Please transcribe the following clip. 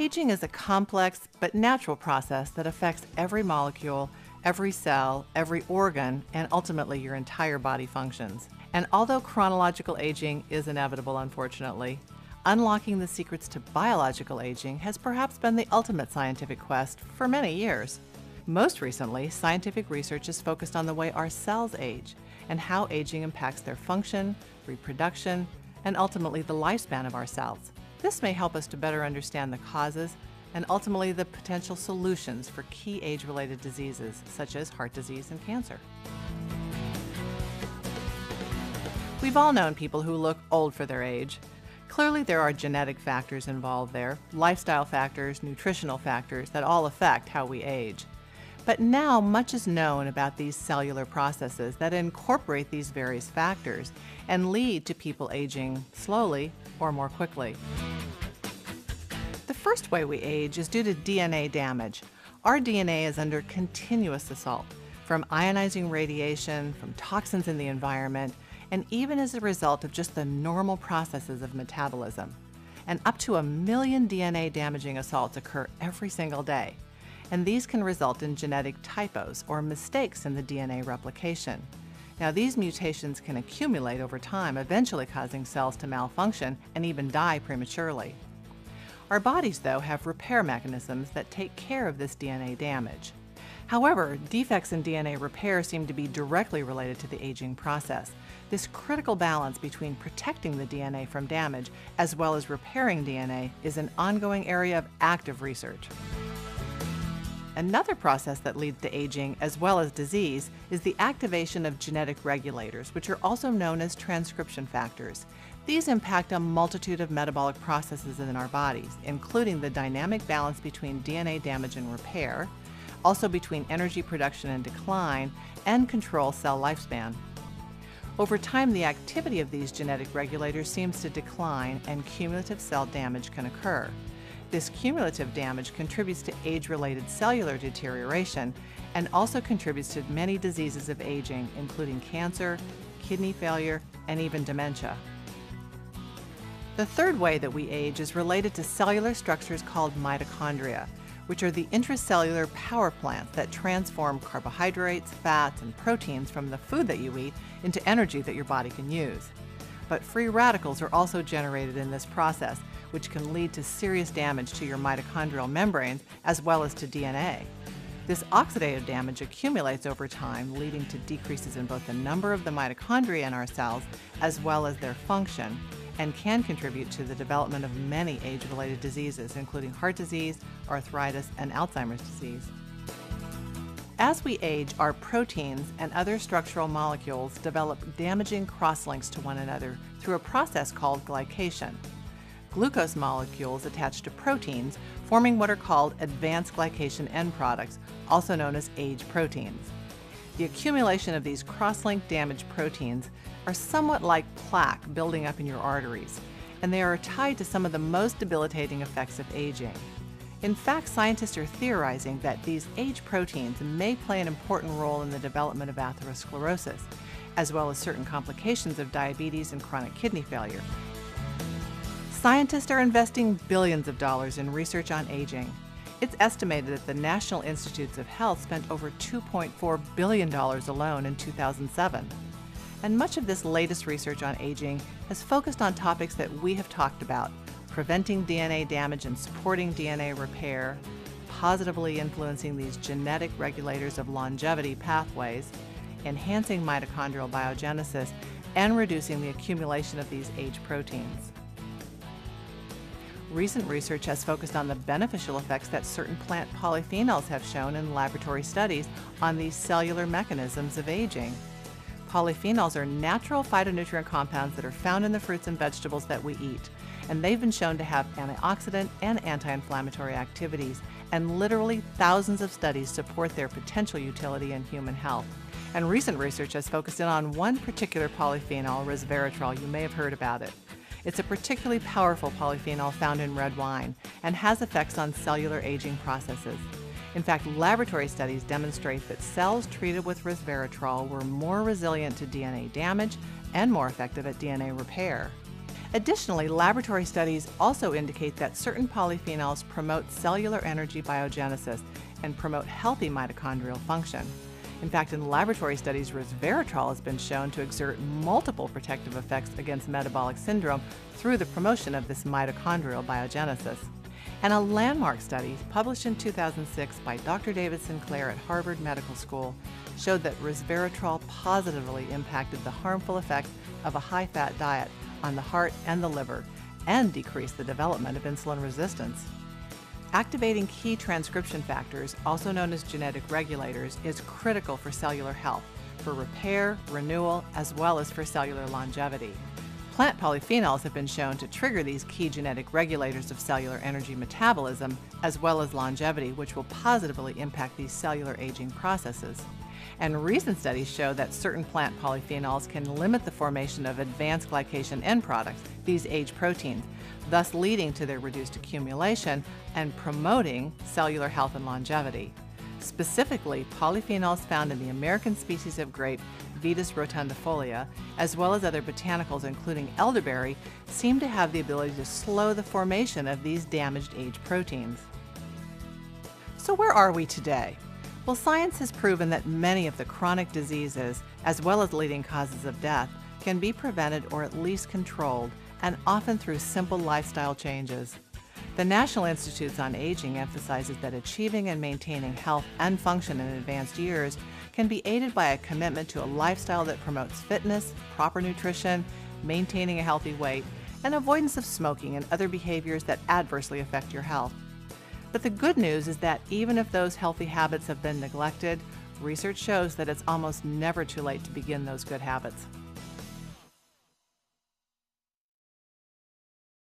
Aging is a complex but natural process that affects every molecule, every cell, every organ, and ultimately your entire body functions. And although chronological aging is inevitable, unfortunately, unlocking the secrets to biological aging has perhaps been the ultimate scientific quest for many years. Most recently, scientific research is focused on the way our cells age and how aging impacts their function, reproduction, and ultimately the lifespan of our cells. This may help us to better understand the causes and ultimately the potential solutions for key age-related diseases such as heart disease and cancer. We've all known people who look old for their age. Clearly there are genetic factors involved there, lifestyle factors, nutritional factors that all affect how we age. But now much is known about these cellular processes that incorporate these various factors and lead to people aging slowly or more quickly. The first way we age is due to DNA damage. Our DNA is under continuous assault from ionizing radiation, from toxins in the environment, and even as a result of just the normal processes of metabolism. And up to 1 million DNA damaging assaults occur every single day. And these can result in genetic typos or mistakes in the DNA replication. Now, these mutations can accumulate over time, eventually causing cells to malfunction and even die prematurely. Our bodies, though, have repair mechanisms that take care of this DNA damage. However, defects in DNA repair seem to be directly related to the aging process. This critical balance between protecting the DNA from damage as well as repairing DNA is an ongoing area of active research. Another process that leads to aging as well as disease is the activation of genetic regulators, which are also known as transcription factors. These impact a multitude of metabolic processes in our bodies, including the dynamic balance between DNA damage and repair, also between energy production and decline, and control cell lifespan. Over time, the activity of these genetic regulators seems to decline and cumulative cell damage can occur. This cumulative damage contributes to age-related cellular deterioration and also contributes to many diseases of aging, including cancer, kidney failure, and even dementia. The third way that we age is related to cellular structures called mitochondria, which are the intracellular power plants that transform carbohydrates, fats, and proteins from the food that you eat into energy that your body can use. But free radicals are also generated in this process, which can lead to serious damage to your mitochondrial membranes as well as to DNA. This oxidative damage accumulates over time, leading to decreases in both the number of the mitochondria in our cells as well as their function, and can contribute to the development of many age-related diseases, including heart disease, arthritis, and Alzheimer's disease. As we age, our proteins and other structural molecules develop damaging crosslinks to one another through a process called glycation. Glucose molecules attach to proteins, forming what are called advanced glycation end products, also known as age proteins. The accumulation of these cross-linked damaged proteins are somewhat like plaque building up in your arteries, and they are tied to some of the most debilitating effects of aging. In fact, scientists are theorizing that these age proteins may play an important role in the development of atherosclerosis, as well as certain complications of diabetes and chronic kidney failure. Scientists are investing billions of dollars in research on aging. It's estimated that the National Institutes of Health spent over $2.4 billion alone in 2007. And much of this latest research on aging has focused on topics that we have talked about: preventing DNA damage and supporting DNA repair, positively influencing these genetic regulators of longevity pathways, enhancing mitochondrial biogenesis, and reducing the accumulation of these age proteins. Recent research has focused on the beneficial effects that certain plant polyphenols have shown in laboratory studies on these cellular mechanisms of aging. Polyphenols are natural phytonutrient compounds that are found in the fruits and vegetables that we eat, and they've been shown to have antioxidant and anti-inflammatory activities, and literally thousands of studies support their potential utility in human health. And recent research has focused in on one particular polyphenol, resveratrol. You may have heard about it. It's a particularly powerful polyphenol found in red wine and has effects on cellular aging processes. In fact, laboratory studies demonstrate that cells treated with resveratrol were more resilient to DNA damage and more effective at DNA repair. Additionally, laboratory studies also indicate that certain polyphenols promote cellular energy biogenesis and promote healthy mitochondrial function. In fact, in laboratory studies, resveratrol has been shown to exert multiple protective effects against metabolic syndrome through the promotion of this mitochondrial biogenesis. And a landmark study published in 2006 by Dr. David Sinclair at Harvard Medical School showed that resveratrol positively impacted the harmful effects of a high-fat diet on the heart and the liver and decreased the development of insulin resistance. Activating key transcription factors, also known as genetic regulators, is critical for cellular health, for repair, renewal, as well as for cellular longevity. Plant polyphenols have been shown to trigger these key genetic regulators of cellular energy metabolism, as well as longevity, which will positively impact these cellular aging processes. And recent studies show that certain plant polyphenols can limit the formation of advanced glycation end products, these age proteins, thus leading to their reduced accumulation and promoting cellular health and longevity. Specifically, polyphenols found in the American species of grape, Vitis rotundifolia, as well as other botanicals including elderberry, seem to have the ability to slow the formation of these damaged age proteins. So where are we today? Well, science has proven that many of the chronic diseases, as well as leading causes of death, can be prevented or at least controlled, and often through simple lifestyle changes. The National Institutes on Aging emphasizes that achieving and maintaining health and function in advanced years can be aided by a commitment to a lifestyle that promotes fitness, proper nutrition, maintaining a healthy weight, and avoidance of smoking and other behaviors that adversely affect your health. But the good news is that even if those healthy habits have been neglected, research shows that it's almost never too late to begin those good habits.